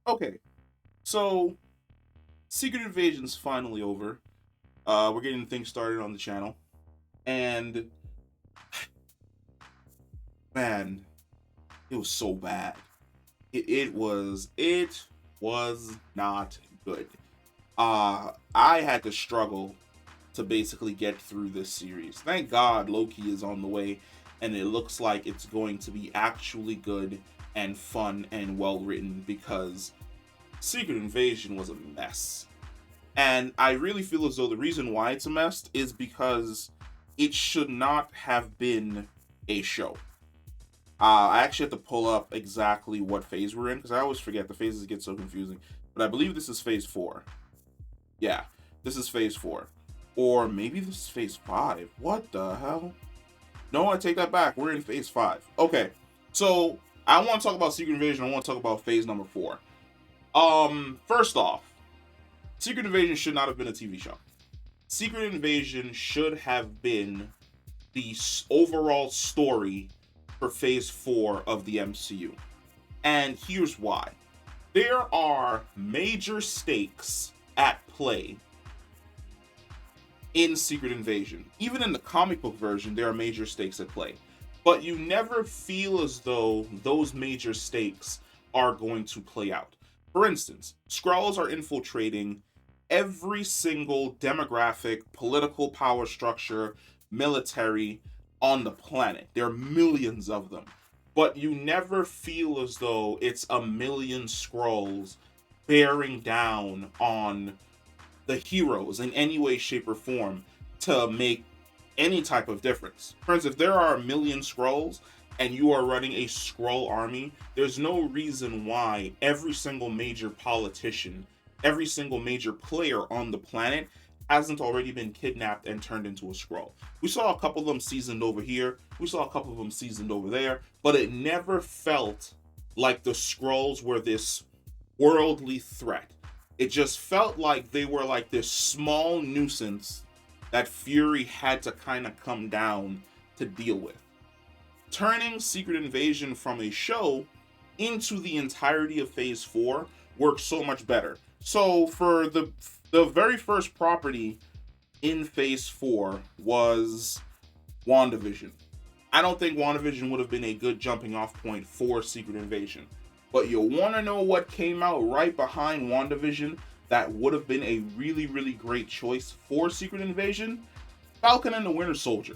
Okay, so Secret Invasion's finally over. We're getting things started on the channel, and man, it was so bad. It was not good. I had to struggle to basically get through this series. Thank God Loki is on the way, and it looks like it's going to be actually good and fun and well written because Secret Invasion was a mess. And I really feel as though the reason why it's a mess is because it should not have been a show. I actually have to pull up exactly what phase we're in because I always forget. The phases get so confusing. But I believe this is phase four. Yeah, this is phase four. Or maybe this is phase five. What the hell? No, I take that back. We're in phase five. Okay, so I want to talk about Secret Invasion. I want to talk about phase number four. First off, Secret Invasion should not have been a TV show. Secret Invasion should have been the overall story for phase four of the MCU. And here's why. There are major stakes at play in Secret Invasion. Even in the comic book version, there are major stakes at play. But you never feel as though those major stakes are going to play out. For instance, Skrulls are infiltrating every single demographic, political power structure, military on the planet. There are millions of them. But you never feel as though it's a million Skrulls bearing down on the heroes in any way, shape, or form to make any type of difference. For instance, if there are a million Skrulls and you are running a Skrull army, there's no reason why every single major politician, every single major player on the planet hasn't already been kidnapped and turned into a Skrull. We saw a couple of them seasoned over here, we saw a couple of them seasoned over there, but it never felt like the Skrulls were this worldly threat. It just felt like they were like this small nuisance that Fury had to kind of come down to deal with. Turning Secret Invasion from a show into the entirety of Phase 4 works so much better. So for the very first property in Phase 4 was WandaVision. I don't think WandaVision would have been a good jumping off point for Secret Invasion. But you want to know what came out right behind WandaVision that would have been a really, really great choice for Secret Invasion? Falcon and the Winter Soldier.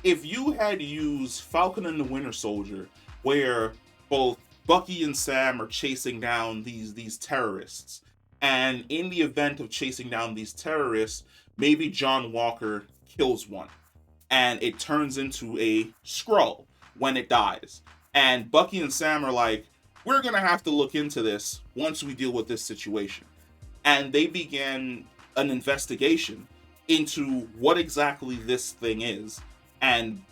If you had used Falcon and the Winter Soldier, where both Bucky and Sam are chasing down these terrorists, and in the event of chasing down these terrorists, maybe John Walker kills one, and it turns into a Skrull when it dies. And Bucky and Sam are like, we're going to have to look into this once we deal with this situation. And they began an investigation into what exactly this thing is. And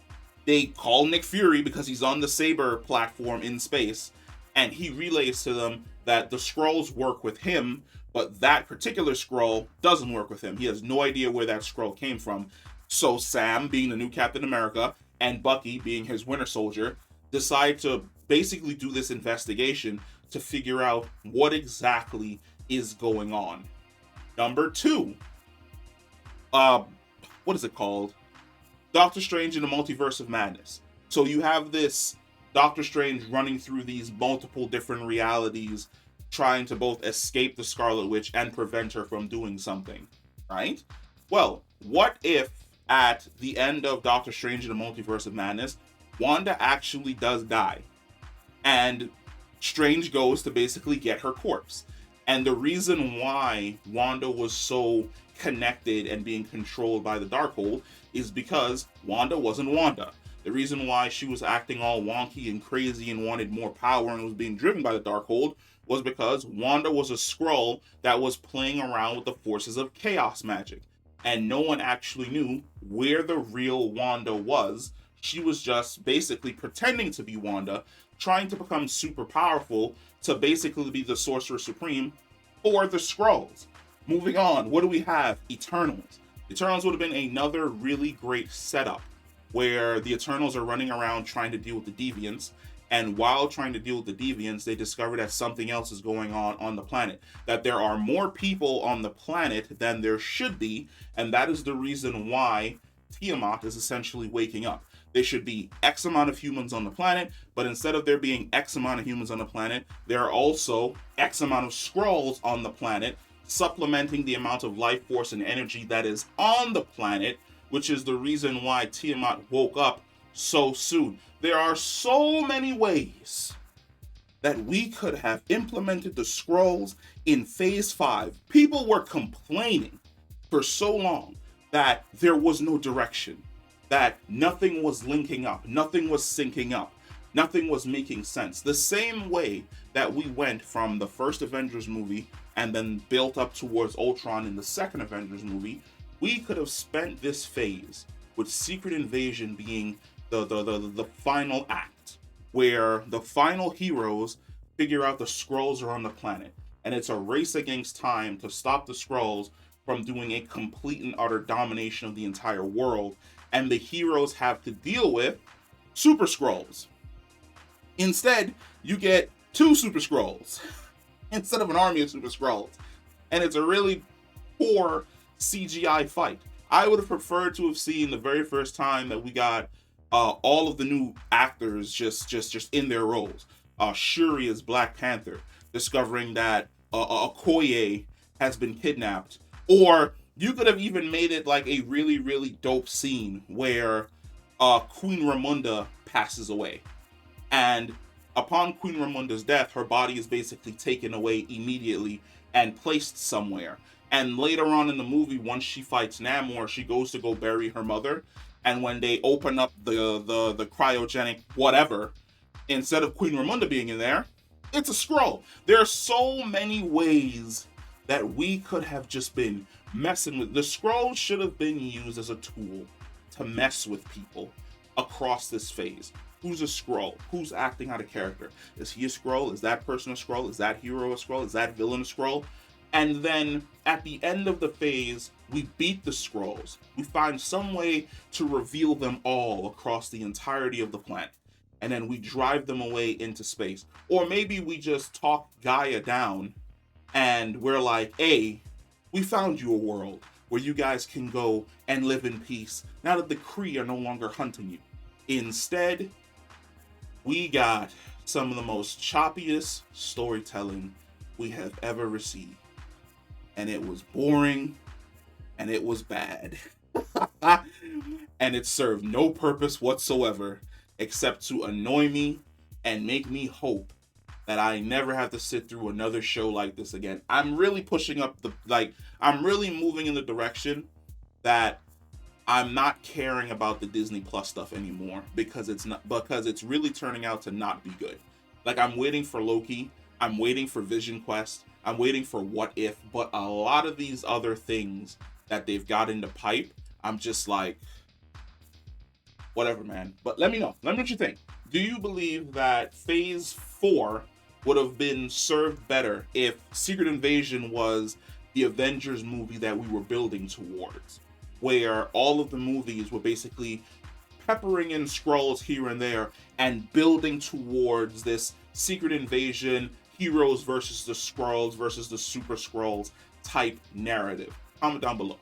they call Nick Fury because he's on the Saber platform in space. And he relays to them that the Skrulls work with him, but that particular Skrull doesn't work with him. He has no idea where that Skrull came from. So Sam, being the new Captain America, and Bucky, being his Winter Soldier, decide to basically do this investigation to figure out what exactly is going on. Number two, what is it called? Doctor Strange in the Multiverse of Madness. So you have this Doctor Strange running through these multiple different realities, trying to both escape the Scarlet Witch and prevent her from doing something, right? Well, what if at the end of Doctor Strange in the Multiverse of Madness, Wanda actually does die, and Strange goes to basically get her corpse. And the reason why Wanda was so connected and being controlled by the Darkhold is because Wanda wasn't Wanda. The reason why she was acting all wonky and crazy and wanted more power and was being driven by the Darkhold was because Wanda was a Skrull that was playing around with the forces of chaos magic. And no one actually knew where the real Wanda was. She was just basically pretending to be Wanda, trying to become super powerful to basically be the Sorcerer Supreme for the Skrulls. Moving on, what do we have? Eternals. Eternals would have been another really great setup where the Eternals are running around trying to deal with the Deviants, And while trying to deal with the deviants, they discover that something else is going on the planet. That there are more people on the planet than there should be, and that is the reason why Tiamat is essentially waking up. There should be X amount of humans on the planet, but instead of there being X amount of humans on the planet, there are also X amount of Skrulls on the planet, supplementing the amount of life force and energy that is on the planet, which is the reason why Tiamat woke up so soon. There are so many ways that we could have implemented the Skrulls in Phase 5. People were complaining for so long that there was no direction, that nothing was linking up, nothing was syncing up, nothing was making sense. The same way that we went from the first Avengers movie and then built up towards Ultron in the second Avengers movie, we could have spent this phase with Secret Invasion being the final act, where the final heroes figure out the Skrulls are on the planet, and it's a race against time to stop the Skrulls from doing a complete and utter domination of the entire world, and the heroes have to deal with Super Skrulls. Instead, you get 2 Super Skrulls instead of an army of Super Skrulls, and it's a really poor CGI fight. I would have preferred to have seen the very first time that we got all of the new actors just in their roles. Shuri as Black Panther, discovering that Okoye has been kidnapped. Or you could have even made it like a really, really dope scene where Queen Ramonda passes away. And upon Queen Ramonda's death, her body is basically taken away immediately and placed somewhere. And later on in the movie, once she fights Namor, she goes to go bury her mother. And when they open up the cryogenic whatever, instead of Queen Ramonda being in there, it's a Skrull. There are so many ways that we could have just been messing with. The Skrulls should have been used as a tool to mess with people across this phase. Who's a Skrull? Who's acting out of character? Is he a Skrull? Is that person a Skrull? Is that hero a Skrull? Is that villain a Skrull? And then at the end of the phase, we beat the Skrulls. We find some way to reveal them all across the entirety of the planet. And then we drive them away into space. Or maybe we just talk Gaia down and we're like, hey, we found you a world where you guys can go and live in peace now that the Kree are no longer hunting you. Instead, we got some of the most choppiest storytelling we have ever received. And it was boring, and it was bad. And it served no purpose whatsoever except to annoy me and make me hope that I never have to sit through another show like this again. I'm really pushing up I'm really moving in the direction that I'm not caring about the Disney Plus stuff anymore because it's really turning out to not be good. Like, I'm waiting for Loki, I'm waiting for Vision Quest, I'm waiting for What If, but a lot of these other things that they've got in the pipe, I'm just like, whatever, man. But let me know what you think. Do you believe that Phase 4 would have been served better if Secret Invasion was the Avengers movie that we were building towards, where all of the movies were basically peppering in Skrulls here and there and building towards this Secret Invasion, heroes versus the Skrulls versus the Super Skrulls type narrative? Comment down below,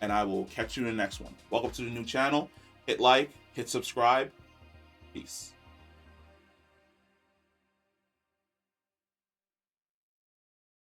and I will catch you in the next one. Welcome to the new channel. Hit like, hit subscribe. Peace.